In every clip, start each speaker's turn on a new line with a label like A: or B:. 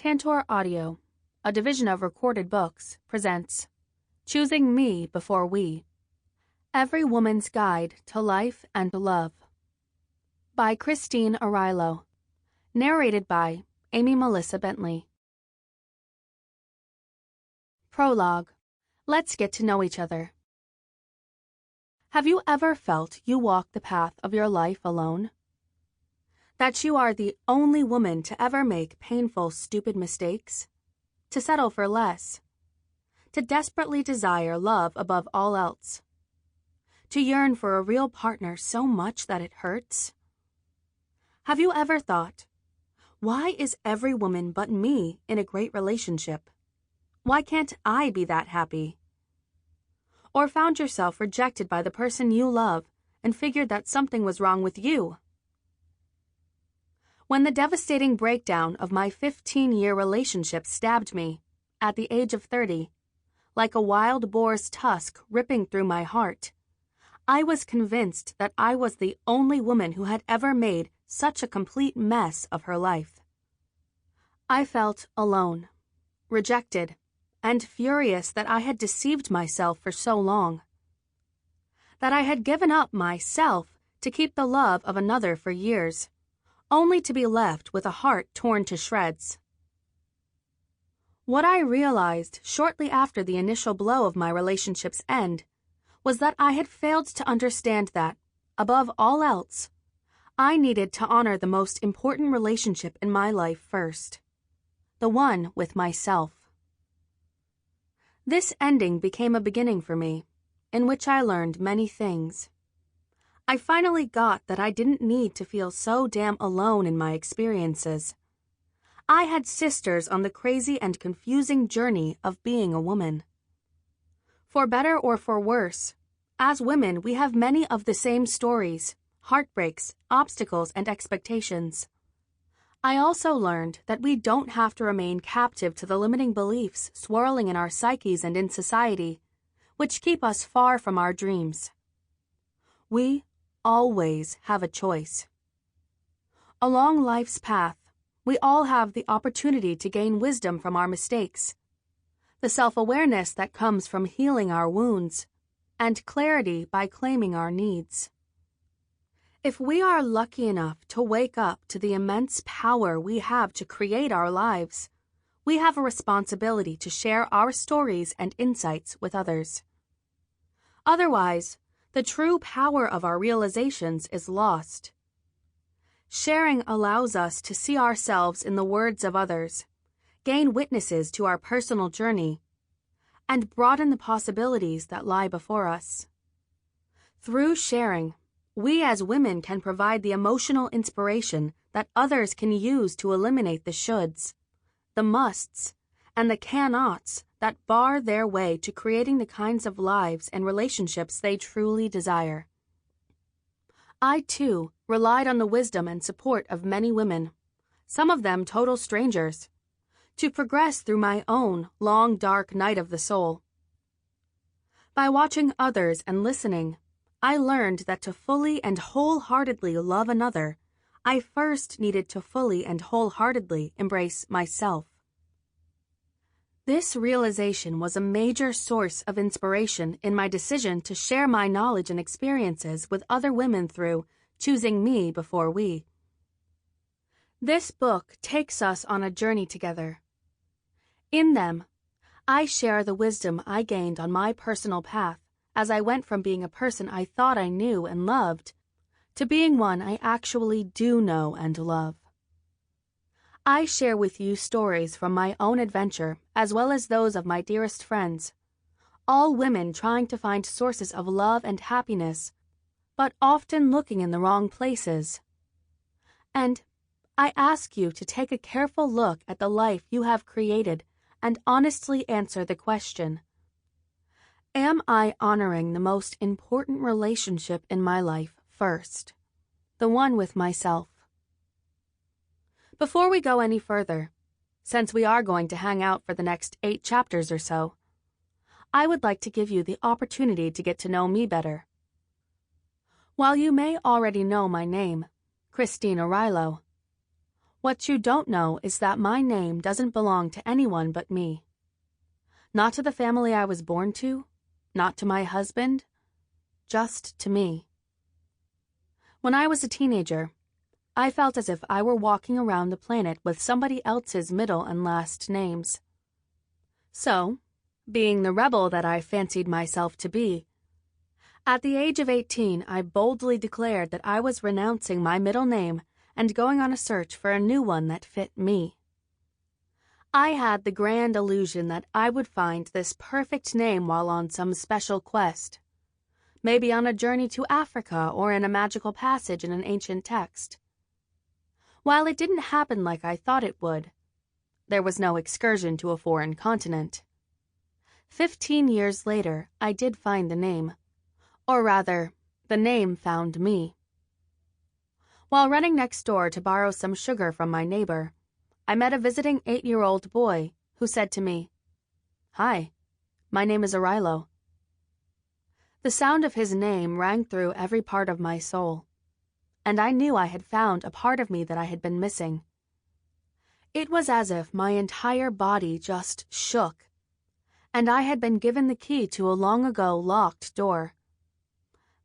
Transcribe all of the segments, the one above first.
A: Tantor Audio, a division of Recorded Books, presents Choosing Me Before We. Every Woman's Guide to Life and Love by Christine Arylo. Narrated by Amy Melissa Bentley. Prologue. Let's get to know each other. Have you ever felt you walk the path of your life alone? That you are the only woman to ever make painful, stupid mistakes? To settle for less? To desperately desire love above all else? To yearn for a real partner so much that it hurts? Have you ever thought, why is every woman but me in a great relationship? Why can't I be that happy? Or found yourself rejected by the person you love and figured that something was wrong with you? When the devastating breakdown of my 15-year relationship stabbed me, at the age of 30, like a wild boar's tusk ripping through my heart, I was convinced that I was the only woman who had ever made such a complete mess of her life. I felt alone, rejected, and furious that I had deceived myself for so long. That I had given up myself to keep the love of another for years, only to be left with a heart torn to shreds. What I realized shortly after the initial blow of my relationship's end was that I had failed to understand that, above all else, I needed to honor the most important relationship in my life first, the one with myself. This ending became a beginning for me, in which I learned many things. I finally got that I didn't need to feel so damn alone in my experiences. I had sisters on the crazy and confusing journey of being a woman. For better or for worse, as women we have many of the same stories, heartbreaks, obstacles, and expectations. I also learned that we don't have to remain captive to the limiting beliefs swirling in our psyches and in society, which keep us far from our dreams. We always have a choice. Along life's path, we all have the opportunity to gain wisdom from our mistakes, the self-awareness that comes from healing our wounds, and clarity by claiming our needs. If we are lucky enough to wake up to the immense power we have to create our lives, we have a responsibility to share our stories and insights with others. Otherwise, the true power of our realizations is lost. Sharing allows us to see ourselves in the words of others, gain witnesses to our personal journey, and broaden the possibilities that lie before us. Through sharing, we as women can provide the emotional inspiration that others can use to eliminate the shoulds, the musts, and the cannots that bar their way to creating the kinds of lives and relationships they truly desire. I, too, relied on the wisdom and support of many women, some of them total strangers, to progress through my own long, dark night of the soul. By watching others and listening, I learned that to fully and wholeheartedly love another, I first needed to fully and wholeheartedly embrace myself. This realization was a major source of inspiration in my decision to share my knowledge and experiences with other women through Choosing Me Before We. This book takes us on a journey together. In them, I share the wisdom I gained on my personal path as I went from being a person I thought I knew and loved to being one I actually do know and love. I share with you stories from my own adventure as well as those of my dearest friends, all women trying to find sources of love and happiness, but often looking in the wrong places. And I ask you to take a careful look at the life you have created and honestly answer the question, am I honoring the most important relationship in my life first, the one with myself? Before we go any further, since we are going to hang out for the next 8 chapters or so, I would like to give you the opportunity to get to know me better. While you may already know my name, Christine Arylo, What you don't know is that my name doesn't belong to anyone but me. Not to the family I was born to, not to my husband, just to me. When I was a teenager, I felt as if I were walking around the planet with somebody else's middle and last names. So, being the rebel that I fancied myself to be, at the age of 18, I boldly declared that I was renouncing my middle name and going on a search for a new one that fit me. I had the grand illusion that I would find this perfect name while on some special quest, maybe on a journey to Africa or in a magical passage in an ancient text. While it didn't happen like I thought it would, there was no excursion to a foreign continent. 15 years later, I did find the name. Or rather, the name found me. While running next door to borrow some sugar from my neighbor, I met a visiting 8-year-old boy who said to me, "Hi, my name is Arylo." The sound of his name rang through every part of my soul, and I knew I had found a part of me that I had been missing. It was as if my entire body just shook, and I had been given the key to a long-ago locked door.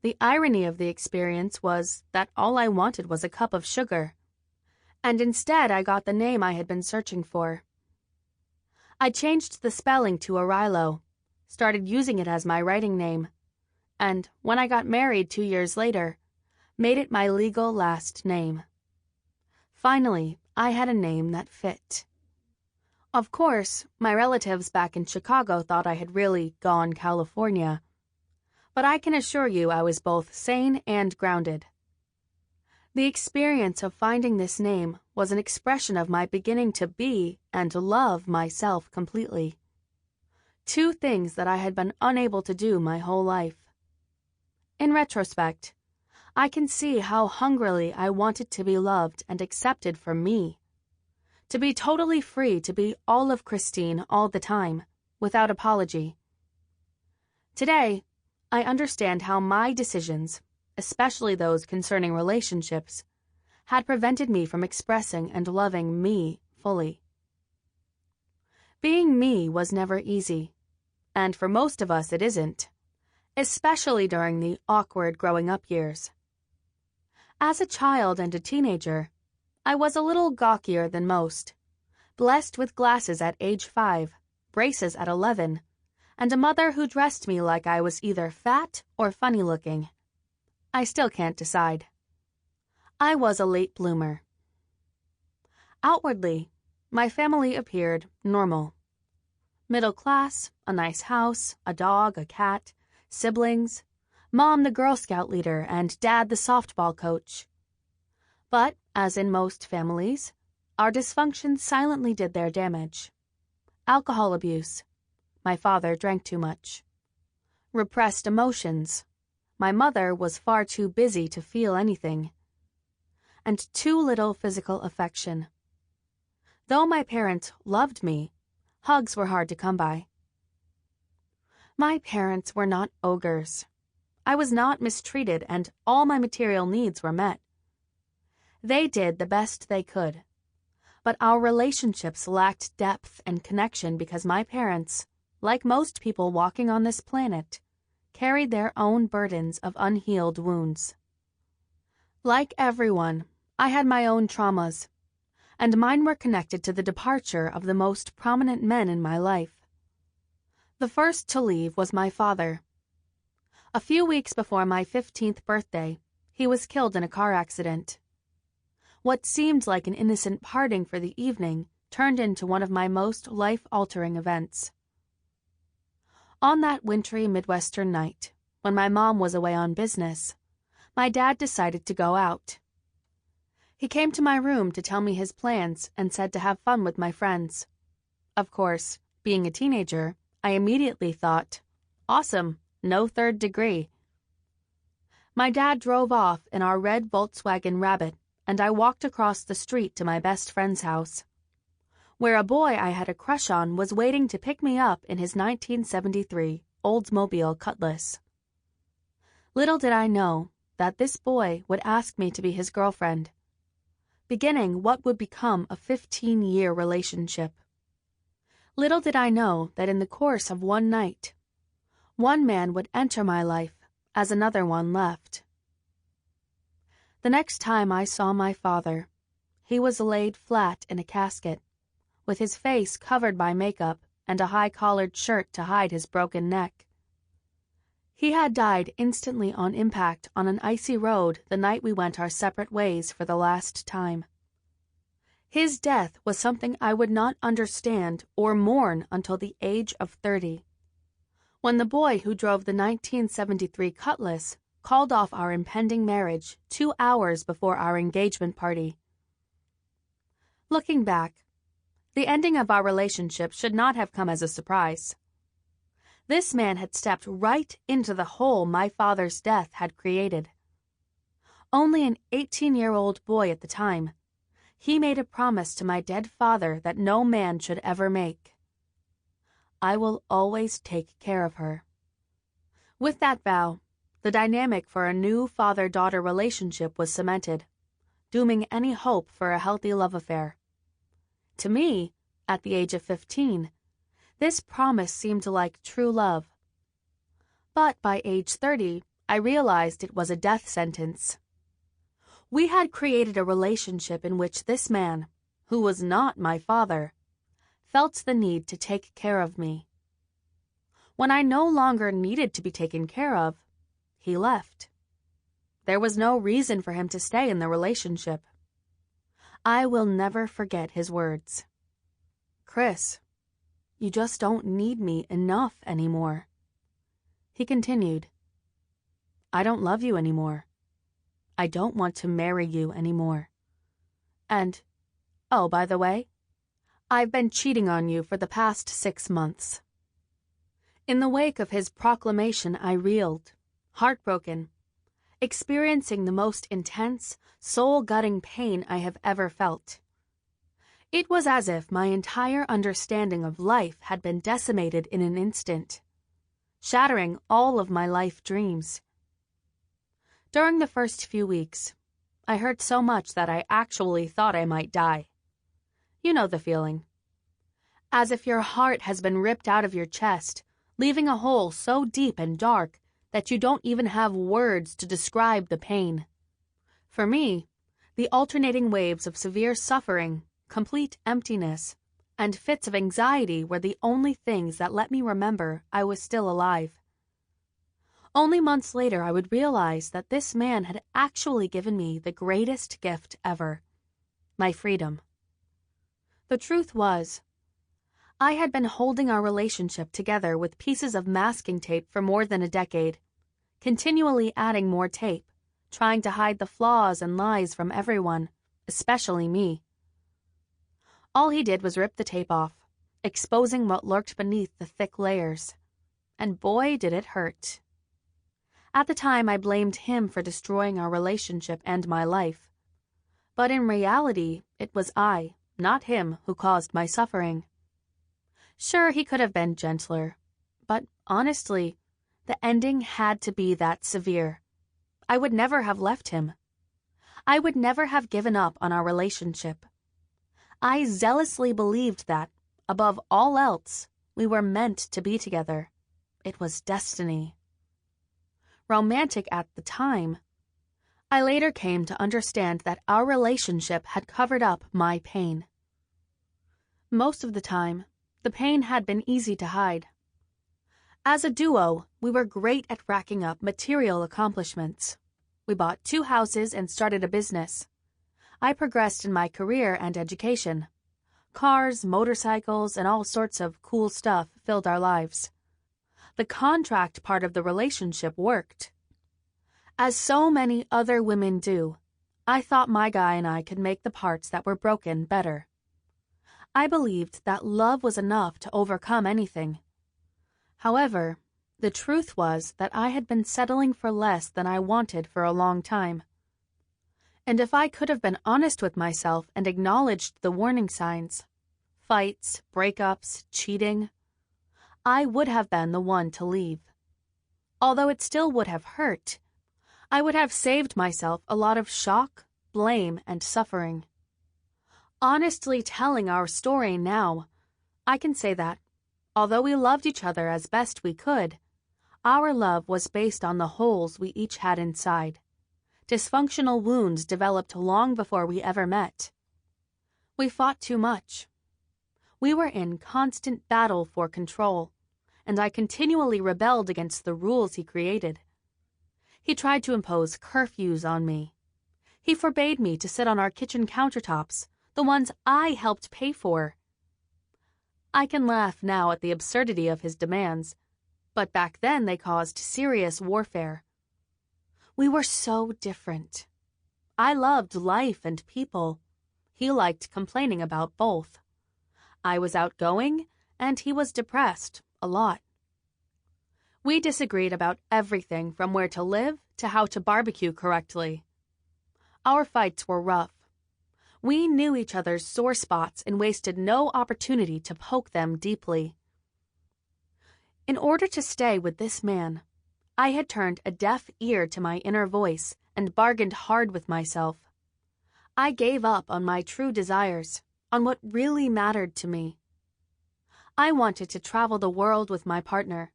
A: The irony of the experience was that all I wanted was a cup of sugar, and instead I got the name I had been searching for. I changed the spelling to Arylo, started using it as my writing name, and when I got married 2 years later, made it my legal last name. Finally, I had a name that fit. Of course, my relatives back in Chicago thought I had really gone California, but I can assure you I was both sane and grounded. The experience of finding this name was an expression of my beginning to be and love myself completely. 2 things that I had been unable to do my whole life. In retrospect, I can see how hungrily I wanted to be loved and accepted for me. To be totally free to be all of Christine all the time, without apology. Today, I understand how my decisions, especially those concerning relationships, had prevented me from expressing and loving me fully. Being me was never easy, and for most of us it isn't, especially during the awkward growing up years. As a child and a teenager, I was a little gawkier than most, blessed with glasses at age 5, braces at 11, and a mother who dressed me like I was either fat or funny-looking. I still can't decide. I was a late bloomer. Outwardly, my family appeared normal. Middle class, a nice house, a dog, a cat, siblings, Mom the Girl Scout leader, and Dad the softball coach. But, as in most families, our dysfunctions silently did their damage. Alcohol abuse. My father drank too much. Repressed emotions. My mother was far too busy to feel anything. And too little physical affection. Though my parents loved me, hugs were hard to come by. My parents were not ogres. I was not mistreated, and all my material needs were met. They did the best they could. But our relationships lacked depth and connection because my parents, like most people walking on this planet, carried their own burdens of unhealed wounds. Like everyone, I had my own traumas, and mine were connected to the departure of the most prominent men in my life. The first to leave was my father. A few weeks before my 15th birthday, he was killed in a car accident. What seemed like an innocent parting for the evening turned into one of my most life-altering events. On that wintry Midwestern night, when my mom was away on business, my dad decided to go out. He came to my room to tell me his plans and said to have fun with my friends. Of course, being a teenager, I immediately thought, awesome, no third degree. My dad drove off in our red Volkswagen Rabbit, and I walked across the street to my best friend's house, where a boy I had a crush on was waiting to pick me up in his 1973 Oldsmobile Cutlass. Little did I know that this boy would ask me to be his girlfriend. beginning what would become a 15-year relationship. Little did I know that in the course of one night, one man would enter my life as another one left. The next time I saw my father, he was laid flat in a casket, with his face covered by makeup and a high-collared shirt to hide his broken neck. He had died instantly on impact on an icy road the night we went our separate ways for the last time. His death was something I would not understand or mourn until the age of 30, when the boy who drove the 1973 Cutlass called off our impending marriage 2 hours before our engagement party. Looking back, the ending of our relationship should not have come as a surprise. This man had stepped right into the hole my father's death had created. Only an 18-year-old boy at the time, he made a promise to my dead father that no man should ever make. I will always take care of her. With that vow, the dynamic for a new father-daughter relationship was cemented, dooming any hope for a healthy love affair. To me, at the age of 15, this promise seemed like true love. But by age 30, I realized it was a death sentence. We had created a relationship in which this man, who was not my father, felt the need to take care of me. When I no longer needed to be taken care of, he left. There was no reason for him to stay in the relationship. I will never forget his words. "Chris, you just don't need me enough anymore." He continued, "I don't love you anymore. I don't want to marry you anymore. And, oh, by the way, I've been cheating on you for the past 6 months." In the wake of his proclamation, I reeled, heartbroken, experiencing the most intense, soul-gutting pain I have ever felt. It was as if my entire understanding of life had been decimated in an instant, shattering all of my life dreams. During the first few weeks, I hurt so much that I actually thought I might die. You know the feeling. As if your heart has been ripped out of your chest, leaving a hole so deep and dark that you don't even have words to describe the pain. For me, the alternating waves of severe suffering, complete emptiness, and fits of anxiety were the only things that let me remember I was still alive. Only months later I would realize that this man had actually given me the greatest gift ever, my freedom. The truth was, I had been holding our relationship together with pieces of masking tape for more than a decade, continually adding more tape, trying to hide the flaws and lies from everyone, especially me. All he did was rip the tape off, exposing what lurked beneath the thick layers. And boy, did it hurt. At the time, I blamed him for destroying our relationship and my life. But in reality, it was I, not him, who caused my suffering. Sure, he could have been gentler, but honestly, the ending had to be that severe. I would never have left him. I would never have given up on our relationship. I zealously believed that, above all else, we were meant to be together. It was destiny. Romantic at the time, I later came to understand that our relationship had covered up my pain. Most of the time, the pain had been easy to hide. As a duo, we were great at racking up material accomplishments. We bought 2 houses and started a business. I progressed in my career and education. Cars, motorcycles, and all sorts of cool stuff filled our lives. The contract part of the relationship worked. As so many other women do, I thought my guy and I could make the parts that were broken better. I believed that love was enough to overcome anything. However, the truth was that I had been settling for less than I wanted for a long time. And if I could have been honest with myself and acknowledged the warning signs, fights, breakups, cheating, I would have been the one to leave. Although it still would have hurt, I would have saved myself a lot of shock, blame, and suffering. Honestly telling our story now, I can say that, although we loved each other as best we could, our love was based on the holes we each had inside. Dysfunctional wounds developed long before we ever met. We fought too much. We were in constant battle for control, and I continually rebelled against the rules he created. He tried to impose curfews on me. He forbade me to sit on our kitchen countertops, the ones I helped pay for. I can laugh now at the absurdity of his demands, but back then they caused serious warfare. We were so different. I loved life and people. He liked complaining about both. I was outgoing, and he was depressed, a lot. We disagreed about everything from where to live to how to barbecue correctly. Our fights were rough. We knew each other's sore spots and wasted no opportunity to poke them deeply. In order to stay with this man, I had turned a deaf ear to my inner voice and bargained hard with myself. I gave up on my true desires, on what really mattered to me. I wanted to travel the world with my partner,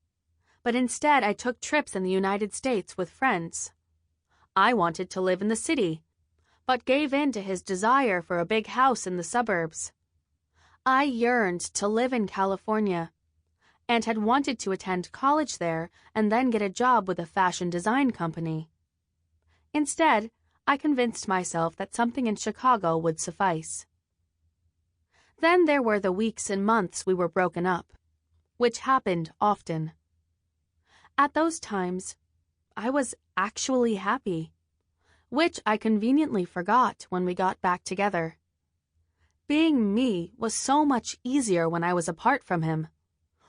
A: but instead I took trips in the United States with friends. I wanted to live in the city, but gave in to his desire for a big house in the suburbs. I yearned to live in California, and had wanted to attend college there and then get a job with a fashion design company. Instead, I convinced myself that something in Chicago would suffice. Then there were the weeks and months we were broken up, which happened often. At those times, I was actually happy, which I conveniently forgot when we got back together. Being me was so much easier when I was apart from him,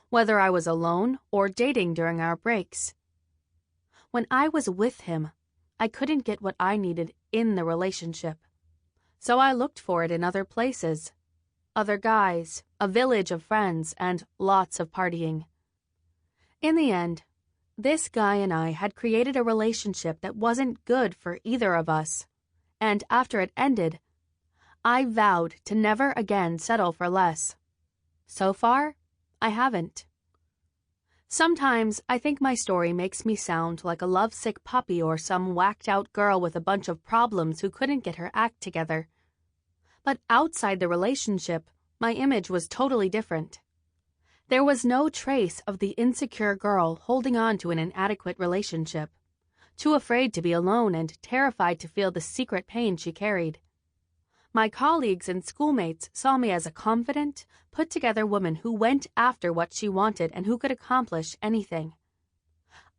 A: whether I was alone or dating during our breaks. When I was with him, I couldn't get what I needed in the relationship, so I looked for it in other places. Other guys, a village of friends, and lots of partying. In the end, this guy and I had created a relationship that wasn't good for either of us, and after it ended, I vowed to never again settle for less. So far, I haven't. Sometimes I think my story makes me sound like a lovesick puppy or some whacked-out girl with a bunch of problems who couldn't get her act together. But outside the relationship, my image was totally different. There was no trace of the insecure girl holding on to an inadequate relationship, too afraid to be alone and terrified to feel the secret pain she carried. My colleagues and schoolmates saw me as a confident, put-together woman who went after what she wanted and who could accomplish anything.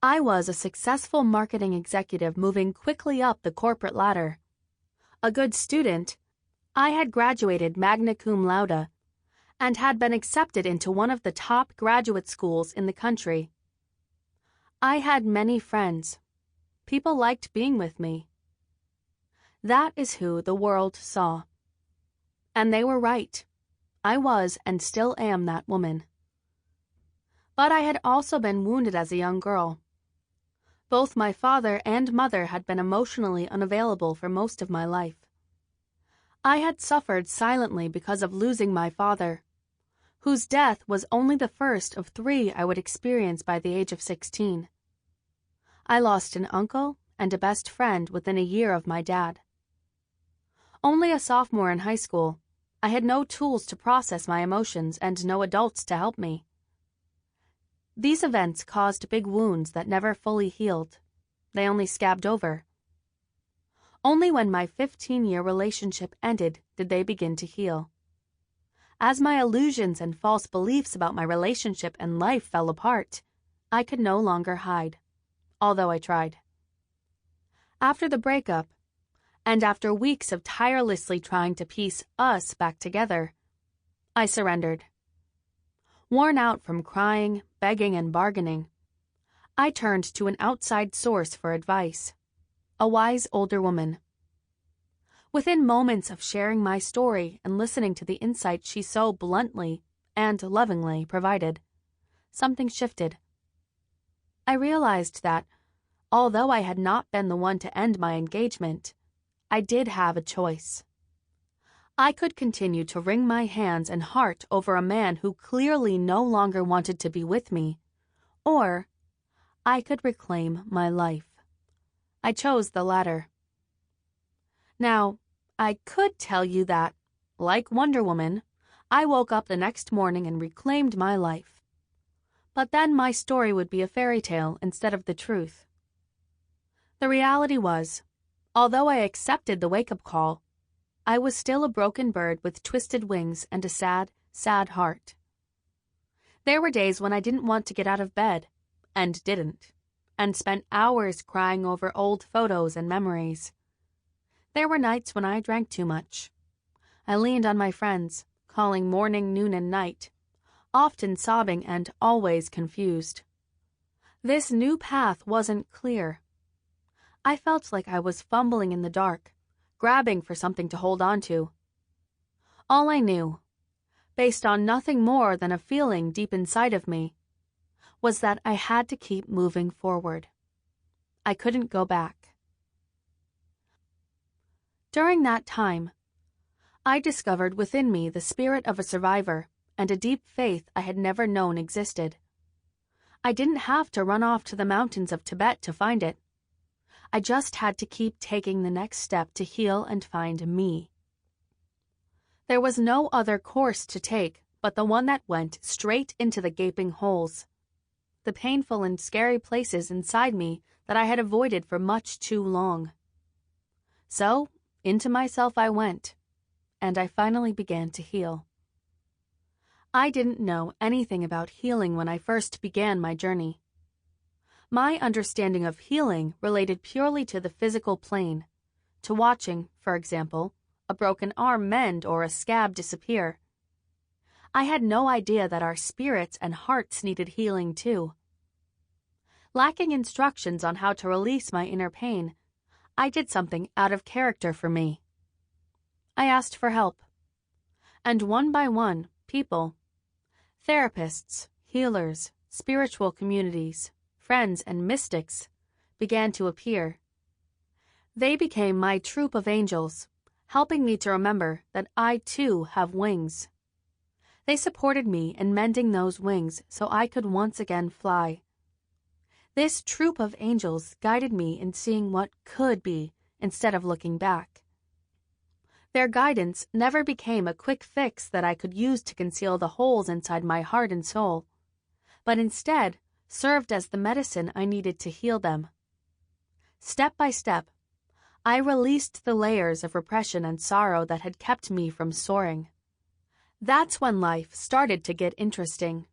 A: I was a successful marketing executive moving quickly up the corporate ladder. A good student, I had graduated magna cum laude and had been accepted into one of the top graduate schools in the country. I had many friends. People liked being with me. That is who the world saw. And they were right. I was and still am that woman. But I had also been wounded as a young girl. Both my father and mother had been emotionally unavailable for most of my life. I had suffered silently because of losing my father, whose death was only the first of 3 I would experience by the age of 16. I lost an uncle and a best friend within a year of my dad. Only a sophomore in high school, I had no tools to process my emotions and no adults to help me. These events caused big wounds that never fully healed. They only scabbed over. Only when my 15-year relationship ended did they begin to heal. As my illusions and false beliefs about my relationship and life fell apart, I could no longer hide, although I tried. After the breakup, and after weeks of tirelessly trying to piece us back together, I surrendered. Worn out from crying, begging, and bargaining, I turned to an outside source for advice. A wise older woman. Within moments of sharing my story and listening to the insight she so bluntly and lovingly provided, something shifted. I realized that, although I had not been the one to end my engagement, I did have a choice. I could continue to wring my hands and heart over a man who clearly no longer wanted to be with me, or I could reclaim my life. I chose the latter. Now, I could tell you that, like Wonder Woman, I woke up the next morning and reclaimed my life. But then my story would be a fairy tale instead of the truth. The reality was, although I accepted the wake-up call, I was still a broken bird with twisted wings and a sad, sad heart. There were days when I didn't want to get out of bed, and didn't, and spent hours crying over old photos and memories. There were nights when I drank too much. I leaned on my friends, calling morning, noon, and night, often sobbing and always confused. This new path wasn't clear. I felt like I was fumbling in the dark, grabbing for something to hold on to. All I knew, based on nothing more than a feeling deep inside of me, was that I had to keep moving forward. I couldn't go back. During that time, I discovered within me the spirit of a survivor and a deep faith I had never known existed. I didn't have to run off to the mountains of Tibet to find it. I just had to keep taking the next step to heal and find me. There was no other course to take but the one that went straight into the gaping holes, the painful and scary places inside me that I had avoided for much too long. So, into myself I went, and I finally began to heal. I didn't know anything about healing when I first began my journey. My understanding of healing related purely to the physical plane, to watching, for example, a broken arm mend or a scab disappear. I had no idea that our spirits and hearts needed healing too. Lacking instructions on how to release my inner pain, I did something out of character for me. I asked for help. And one by one, people, therapists, healers, spiritual communities, friends, and mystics began to appear. They became my troop of angels, helping me to remember that I too have wings. They supported me in mending those wings so I could once again fly. This troop of angels guided me in seeing what could be instead of looking back. Their guidance never became a quick fix that I could use to conceal the holes inside my heart and soul, but instead served as the medicine I needed to heal them. Step by step, I released the layers of repression and sorrow that had kept me from soaring. That's when life started to get interesting.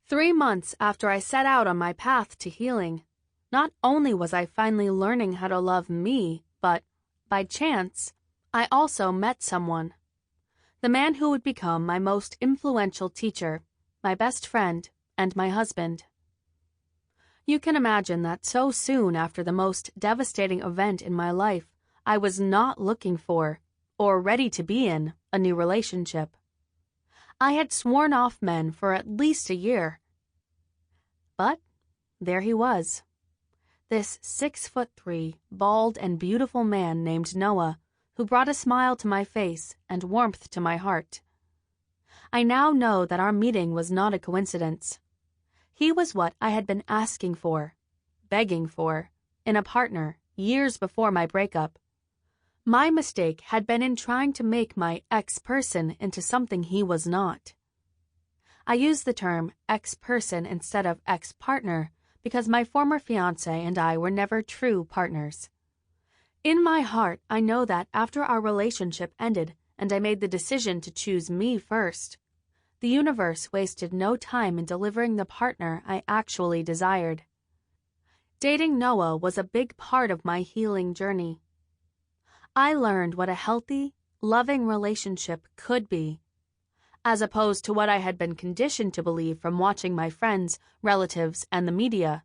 A: 3 months after I set out on my path to healing, not only was I finally learning how to love me, but, by chance, I also met someone. The man who would become my most influential teacher, my best friend, and my husband. You can imagine that so soon after the most devastating event in my life, I was not looking for, or ready to be in, a new relationship. I had sworn off men for at least a year. But there he was. This 6'3", bald and beautiful man named Noah, who brought a smile to my face and warmth to my heart. I now know that our meeting was not a coincidence. He was what I had been asking for, begging for, in a partner years before my breakup. My mistake had been in trying to make my ex-person into something he was not. I use the term ex-person instead of ex-partner because my former fiancé and I were never true partners. In my heart, I know that after our relationship ended and I made the decision to choose me first, the universe wasted no time in delivering the partner I actually desired. Dating Noah was a big part of my healing journey. I learned what a healthy, loving relationship could be, as opposed to what I had been conditioned to believe from watching my friends, relatives, and the media.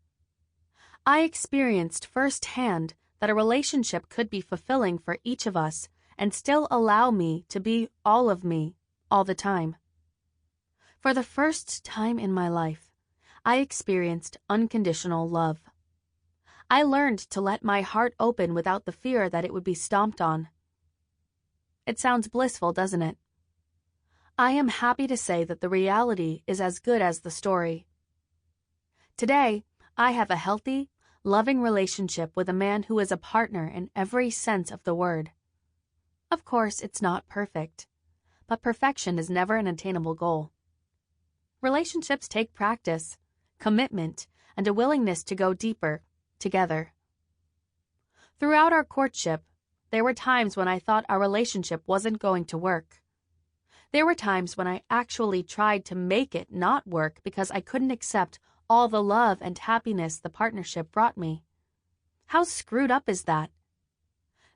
A: I experienced firsthand that a relationship could be fulfilling for each of us and still allow me to be all of me, all the time. For the first time in my life, I experienced unconditional love. I learned to let my heart open without the fear that it would be stomped on. It sounds blissful, doesn't it? I am happy to say that the reality is as good as the story. Today, I have a healthy, loving relationship with a man who is a partner in every sense of the word. Of course, it's not perfect, but perfection is never an attainable goal. Relationships take practice, commitment, and a willingness to go deeper together. Throughout our courtship, there were times when I thought our relationship wasn't going to work. There were times when I actually tried to make it not work because I couldn't accept all the love and happiness the partnership brought me. How screwed up is that?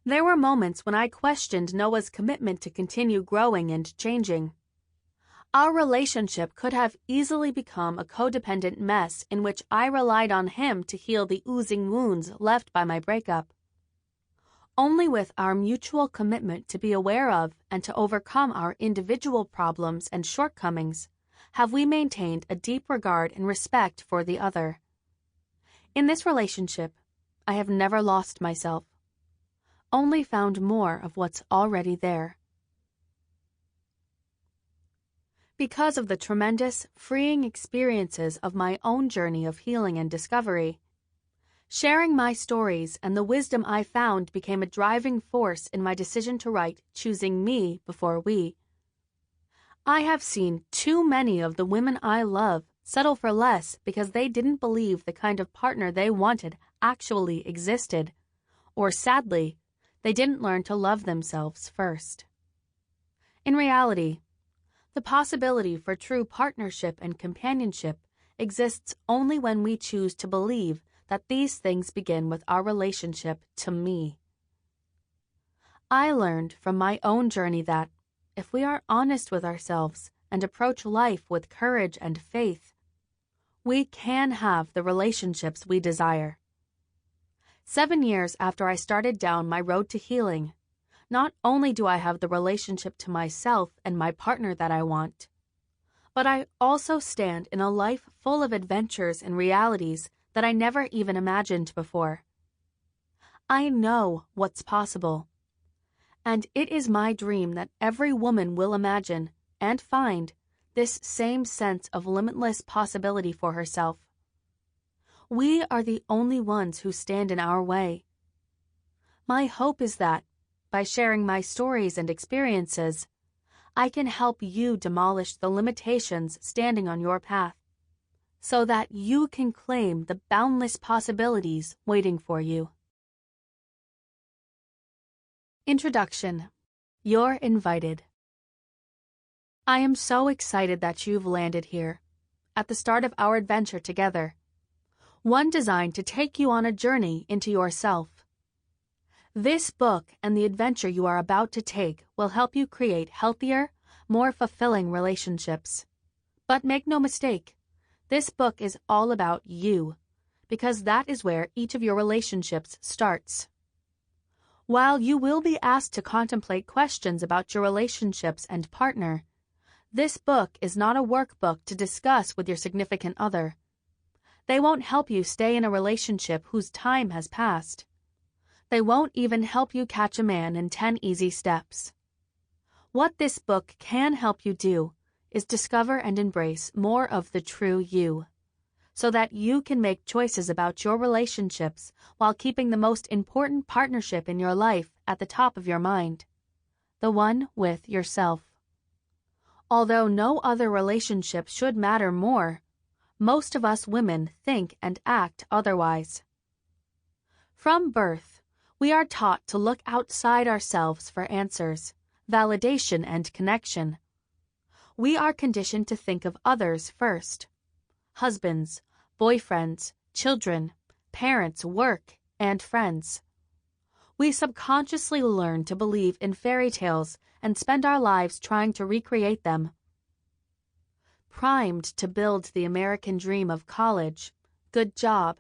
A: There were moments when I questioned Noah's commitment to continue growing and changing. Our relationship could have easily become a codependent mess in which I relied on him to heal the oozing wounds left by my breakup. Only with our mutual commitment to be aware of and to overcome our individual problems and shortcomings have we maintained a deep regard and respect for the other. In this relationship, I have never lost myself, only found more of what's already there. Because of the tremendous, freeing experiences of my own journey of healing and discovery, sharing my stories and the wisdom I found became a driving force in my decision to write Choosing Me Before We. I have seen too many of the women I love settle for less because they didn't believe the kind of partner they wanted actually existed, or sadly, they didn't learn to love themselves first. In reality, the possibility for true partnership and companionship exists only when we choose to believe that these things begin with our relationship to me. I learned from my own journey that, if we are honest with ourselves and approach life with courage and faith, we can have the relationships we desire. 7 years after I started down my road to healing, not only do I have the relationship to myself and my partner that I want, but I also stand in a life full of adventures and realities that I never even imagined before. I know what's possible, and it is my dream that every woman will imagine and find this same sense of limitless possibility for herself. We are the only ones who stand in our way. My hope is that, by sharing my stories and experiences, I can help you demolish the limitations standing on your path, so that you can claim the boundless possibilities waiting for you. Introduction. You're invited. I am so excited that you've landed here, at the start of our adventure together, one designed to take you on a journey into yourself. This book and the adventure you are about to take will help you create healthier, more fulfilling relationships. But make no mistake, this book is all about you, because that is where each of your relationships starts. While you will be asked to contemplate questions about your relationships and partner, this book is not a workbook to discuss with your significant other. They won't help you stay in a relationship whose time has passed. They won't even help you catch a man in 10 easy steps. What this book can help you do is discover and embrace more of the true you, so that you can make choices about your relationships while keeping the most important partnership in your life at the top of your mind, the one with yourself. Although no other relationship should matter more, most of us women think and act otherwise. From birth, we are taught to look outside ourselves for answers, validation, and connection. We are conditioned to think of others first: husbands, boyfriends, children, parents, work, and friends. We subconsciously learn to believe in fairy tales and spend our lives trying to recreate them. Primed to build the American dream of college, good job,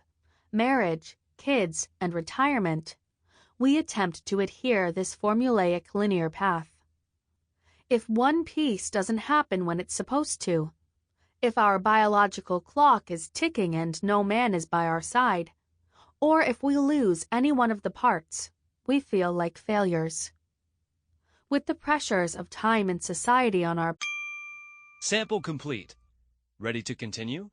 A: marriage, kids, and retirement, we attempt to adhere this formulaic linear path. If one piece doesn't happen when it's supposed to, if our biological clock is ticking and no man is by our side, or if we lose any one of the parts, we feel like failures. With the pressures of time and society on our
B: Sample complete. Ready to continue?